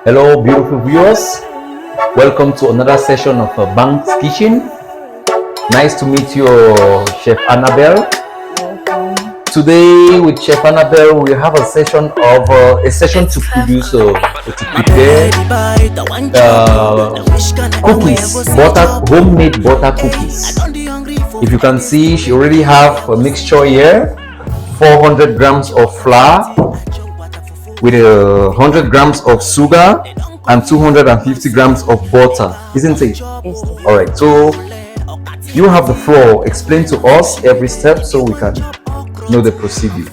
Hello, beautiful viewers. Welcome to another session of Bank's Kitchen. Nice to meet you, Chef Annabelle. Today, with Chef Annabelle, we have a session to produce to prepare cookies, homemade butter cookies. If you can see, she already have a mixture here: 400 grams of flour with 100 grams of sugar and 250 grams of butter, isn't it? Yes. All right, so you have the floor. Explain to us every step so we can know the procedure.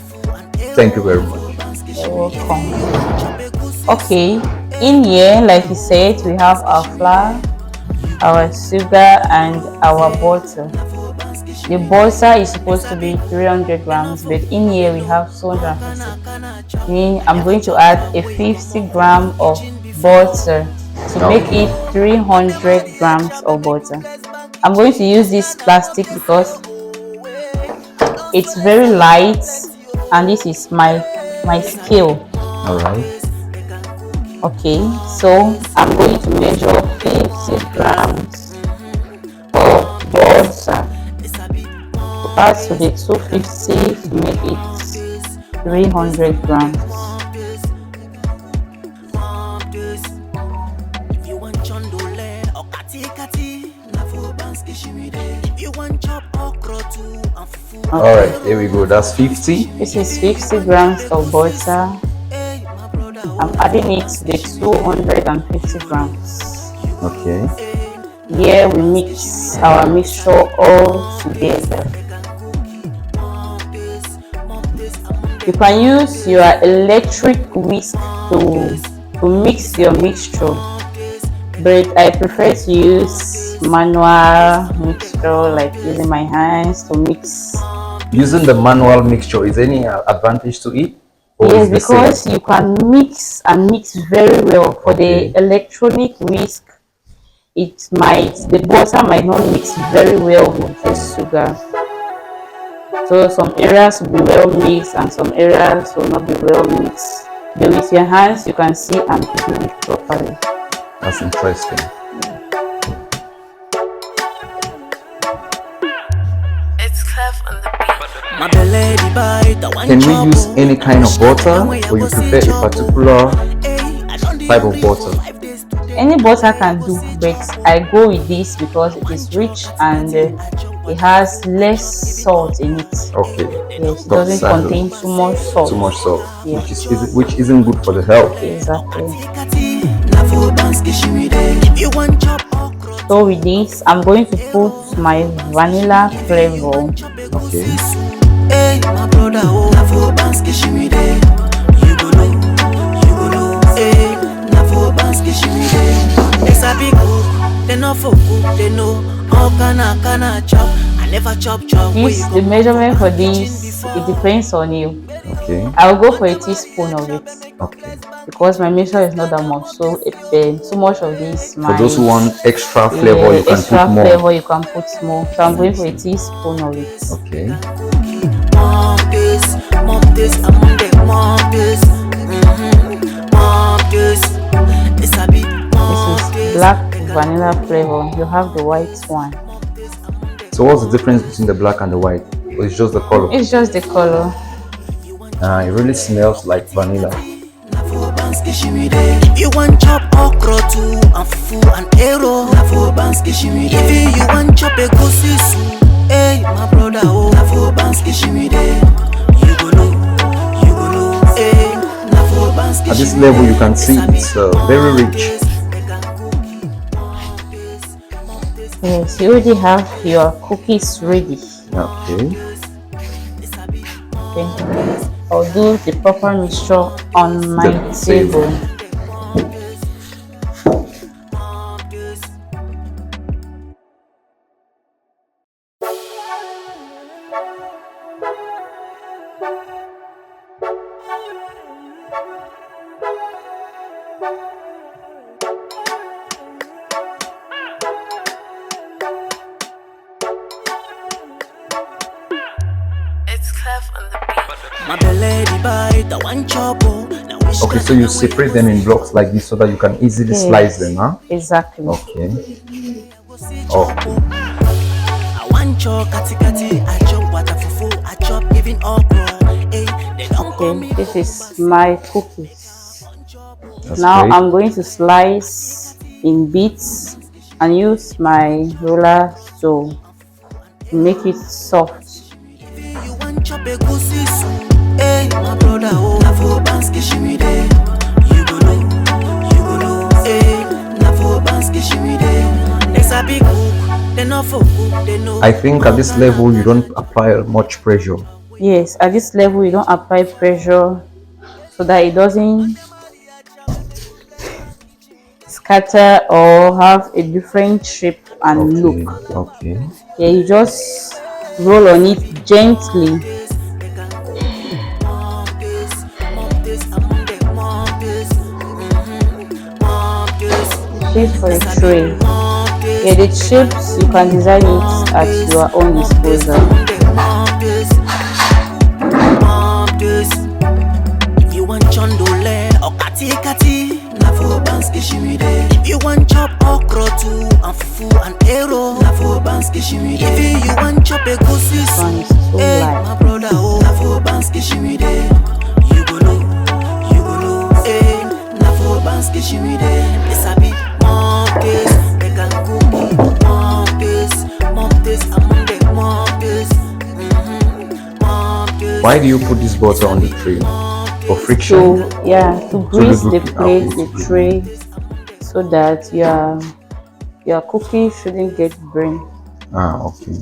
Thank you very much. You're welcome. Okay, in here, like you said, we have our flour, our sugar, and our butter. The butter is supposed to be 300 grams, but in here we have 250. Meaning I'm going to add a 50 gram of butter to make it 300 grams of butter. I'm going to use this plastic because it's very light, and this is my scale. All right. Okay, so I'm going to measure 50 grams of butter. Add to the 250 to make it 300 grams. Okay. All right, here we go. That's 50. This is 50 grams of butter. I'm adding it to the 250 grams. Okay. Here we mix our mixture all together. You can use your electric whisk to mix your mixture, but I prefer to use manual mixture, like using my hands to mix. Using the manual mixture, is any advantage to it? Yes, because you can mix and mix very well. For the electronic whisk, the butter might not mix very well with the sugar. So some areas will be well mixed and some areas will not be well mixed. But with your hands, you can see and do it properly. That's interesting. It's Clef on the beat. Can we use any kind of butter, or you prefer a particular type of butter? Any butter can do, but I go with this because it is rich and it has less salt in it. Okay. Yes, it doesn't contain too much salt. Too much salt, Yes. which isn't good for the health. Exactly. So with this, I'm going to put my vanilla flavor. Okay. Hey, my brother, oh, na for Banski Shimide. You go know, hey, na for Banski Shimide. It's a big cook, they know for cook, they know. How can I chop? I never chop. The measurement for this, it depends on you. Okay. I'll go for a teaspoon of it. Okay. Because my measure is not that much, so too much of this. For those who want extra flavor, you can put more. Flavor, you can put more. So I'm going for a teaspoon of it. Okay. Mom this, among the mom this. It's a bit. This is black vanilla flavor. You have the white one. So what's the difference between the black and the white? Or it's just the color? It's just the color. It really smells like vanilla. You want chop okra too, and fufu and arrow. If you want chop a goosey soup, hey, my brother, oh, na for Banski Shimide. You go know, hey, na for Banski. At this level, you can see it's very rich. Yes, you already have your cookies ready. Okay. I'll do the proper mixture on my table. It's Clef on the beat. My belly the bite, I want chop. Now wish Okay, so you separate them in blocks like this so that you can easily slice them, huh? Exactly. Okay. okay. I want chop, kati kati. I chop water fufu. I chop even okra. Hey, they don't call me. Okay, this is my cookies. That's Now great. I'm going to slice in bits and use my roller to make it soft. You want chop a goosey soup. Hey, my brother, oh, na for banski shimide. You go know, hey, na for banski shimide. Next a big cook, they not for cook, they know. I think at this level you don't apply much pressure. Yes, at this level you don't apply pressure so that it doesn't scatter or have a different shape and look. Okay. Yeah, you just roll on it gently. Shape for a tray. Yeah, the shapes you can design it at your own disposal. If you want chondole or kati kati, na for banski shimide. If you want chop okra too and fufu and arrow, na for banski shimide. If you want chop a goosey One soup, is too hey, light. my brother, oh, na for banski shimide. You go know, hey, na for banski shimide. This a bit more this, they can cookie, more this, among the more this, more this. Why do you put this butter on the tray? For friction? To grease the plate, okay. the tray, so that your cookie shouldn't get burned. Ah, okay.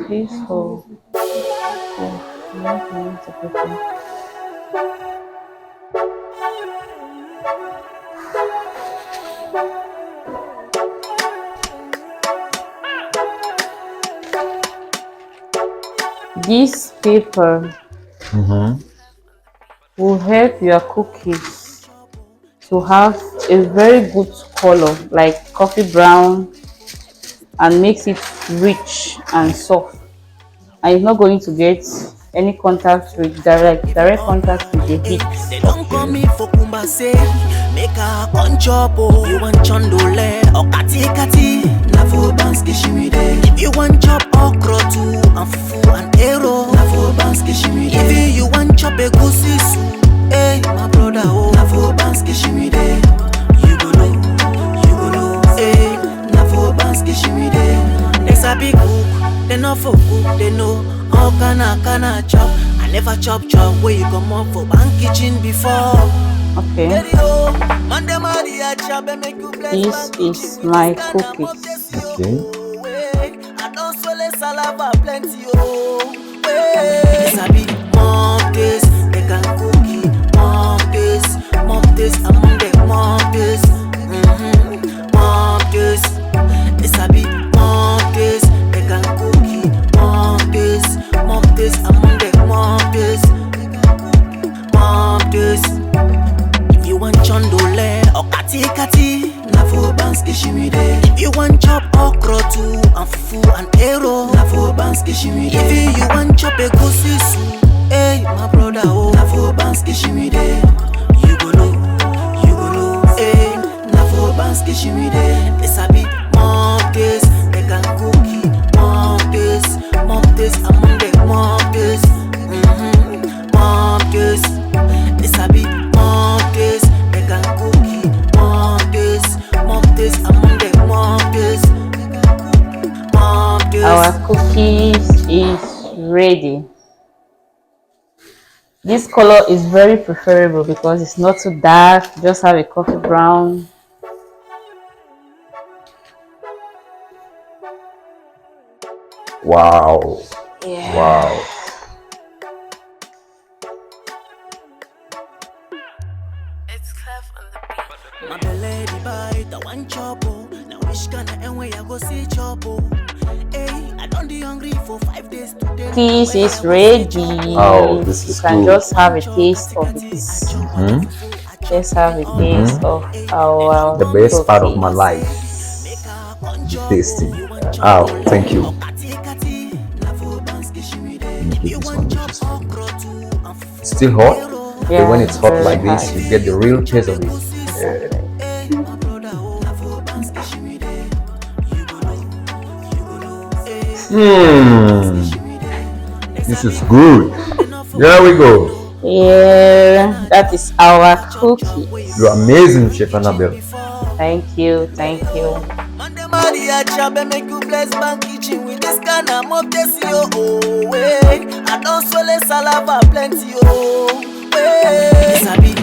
This whole this paper will help your cookies to have a very good color, like coffee brown, and makes it rich and soft, and it's not going to get any contact with direct contact with the heat. They don't call me for kumbase, make a conchop. You want chondole or kati kati, na for banski shimide. If you want chop okra too and fufu and arrow, na for banski shimide. If you want chop a goosey soup, hey, my brother, oh, na for banski shimide. You go know, hey, na for banski shimide. Next a big cook, they not for cook, they know. How can chop? I never chop where you come up for bank kitchen before. Okay, this is my cookies. Okay. I don't swallow salava plenty. It's a big mom this, they can cookie. Mom this, among the mom this. Mom this, it's a big mom this, they can cookie. Mom this, among the mom this. Mom this. If you want chondole or kati kati, na for banski shimide. If you want chop okra too and fufu and arrow, na for banski shimide. If you want chop a goosey soup, hey, my brother, oh, na for banski shimide. You go know, hey, na for banski shimide. It's a bit more this, they can cookie. Mom this, among the mom this. Mom this, it's a bit mom this, they can cookie. Mom this, among the mom this. Mom this. Our cookies is ready. This color is very preferable because it's not too dark, just have a coffee brown. Wow. Yeah. Wow. My belly the bite, I want chop. Now wish can I way I go see chop. Hey, I don't be hungry for 5 days today. Cookies is ready. Oh, this is you can good. just have a taste of it. Let's have a taste of our The best part of my cookies. life. Tasty. Oh, thank you. Let me give this one, which is it's still hot. Yeah, But when it's hot like very this, hot. you get the real taste of it. This is good. There we go. Yeah, that is our cookies. You're amazing, Chef Annabelle. Thank you, thank you. Maria Chabe make you bless my kitchen with this kind of mob this yo. Oh, way. I don't swallow salava plenty. Oh, way. Sabi,